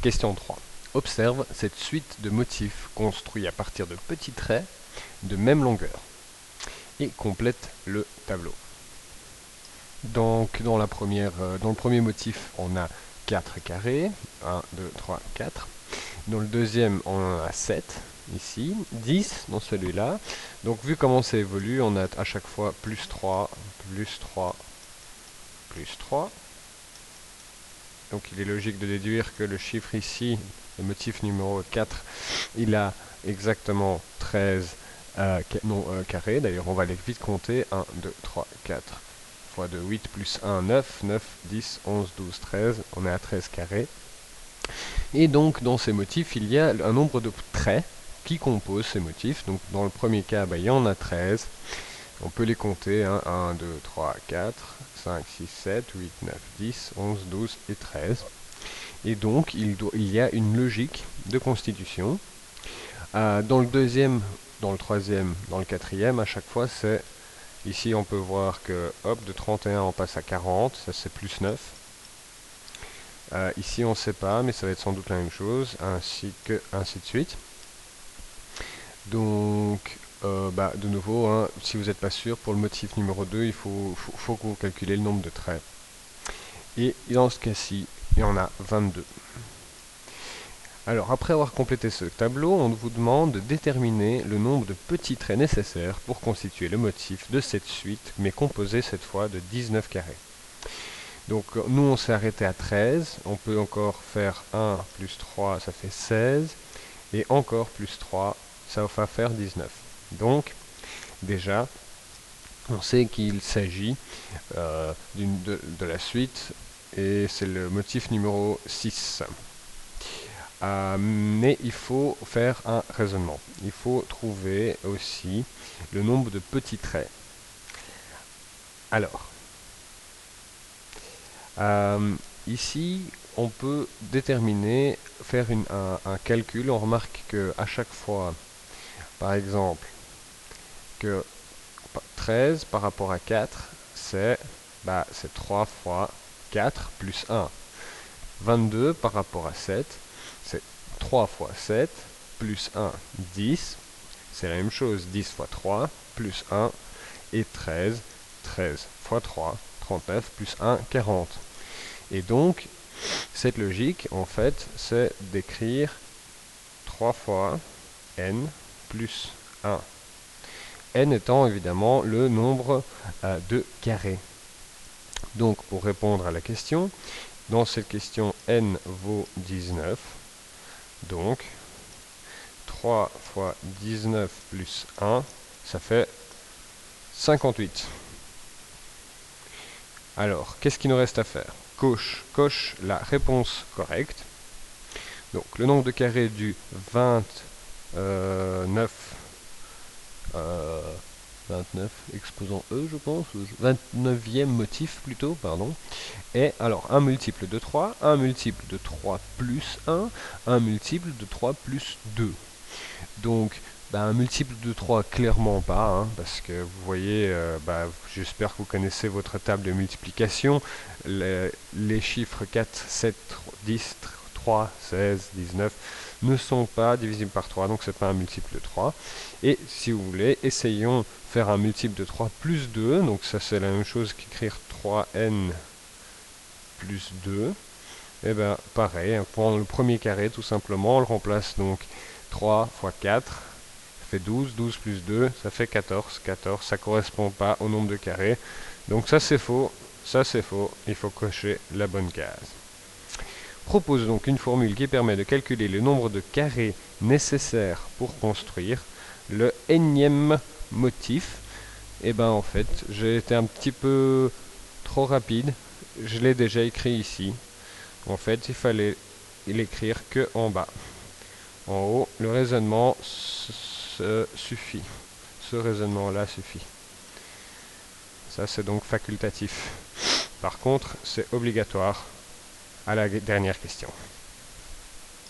Question 3. Observe cette suite de motifs construits à partir de petits traits de même longueur et complète le tableau. Donc dans le premier motif, on a 4 carrés, 1, 2, 3, 4. Dans le deuxième, on en a 7, ici, 10 dans celui-là. Donc vu comment ça évolue, on a à chaque fois plus 3, plus 3, plus 3. Donc il est logique de déduire que le chiffre ici, le motif numéro 4, il a exactement 13 carrés. D'ailleurs, on va les vite compter. 1, 2, 3, 4 fois 2, 8, plus 1, 9, 9, 10, 11, 12, 13. On est à 13 carrés. Et donc, dans ces motifs, il y a un nombre de traits qui composent ces motifs. Donc, dans le premier cas, il y en a 13. On peut les compter, 1, 2, 3, 4, 5, 6, 7, 8, 9, 10, 11, 12 et 13. Et donc, il y a une logique de constitution. Dans le deuxième, dans le troisième, dans le quatrième, à chaque fois, c'est... Ici, on peut voir que, hop, de 31, on passe à 40, ça c'est plus 9. Ici, on ne sait pas, mais ça va être sans doute la même chose, ainsi de suite. Donc, de nouveau, si vous n'êtes pas sûr, pour le motif numéro 2, il faut que vous calculez le nombre de traits. Et dans ce cas-ci, il y en a 22. Alors, après avoir complété ce tableau, on vous demande de déterminer le nombre de petits traits nécessaires pour constituer le motif de cette suite, mais composé cette fois de 19 carrés. Donc, nous, on s'est arrêté à 13. On peut encore faire 1 plus 3, ça fait 16. Et encore plus 3, ça va faire 19. Donc, déjà, on sait qu'il s'agit de la suite, et c'est le motif numéro 6. Mais il faut faire un raisonnement. Il faut trouver aussi le nombre de petits traits. Alors, ici, on peut déterminer, faire un calcul. On remarque qu'à chaque fois, par exemple, que 13 par rapport à 4, c'est 3 fois 4 plus 1. 22 par rapport à 7, c'est 3 fois 7 plus 1, 10. C'est la même chose, 10 fois 3 plus 1 et 13. 13 fois 3, 39 plus 1, 40. Et donc, cette logique, en fait, c'est d'écrire 3 fois n plus 1. N étant évidemment le nombre de carrés. Donc, pour répondre à la question, dans cette question, n vaut 19. Donc, 3 fois 19 plus 1, ça fait 58. Alors, qu'est-ce qu'il nous reste à faire? Coche la réponse correcte. Donc, le nombre de carrés du 29, exposant E, je pense, 29e motif plutôt, pardon, est alors un multiple de 3, un multiple de 3 plus 1, un multiple de 3 plus 2. Donc, un multiple de 3, clairement pas, parce que vous voyez, j'espère que vous connaissez votre table de multiplication. Les chiffres 4, 7, 10, 3, 16, 19 ne sont pas divisibles par 3, donc c'est pas un multiple de 3. Et si vous voulez, essayons de faire un multiple de 3 plus 2, donc ça c'est la même chose qu'écrire 3n plus 2. Et bien pareil, pour le premier carré tout simplement, on le remplace donc 3 fois 4, ça fait 12, 12 plus 2, ça fait 14, 14, ça ne correspond pas au nombre de carrés. Donc ça c'est faux, il faut cocher la bonne case. Propose donc une formule qui permet de calculer le nombre de carrés nécessaires pour construire le énième motif. Et ben en fait, j'ai été un petit peu trop rapide, je l'ai déjà écrit ici. En fait, il fallait l'écrire que en bas. En haut, le raisonnement suffit. Ce raisonnement-là suffit. Ça, c'est donc facultatif. Par contre, c'est obligatoire à la dernière question.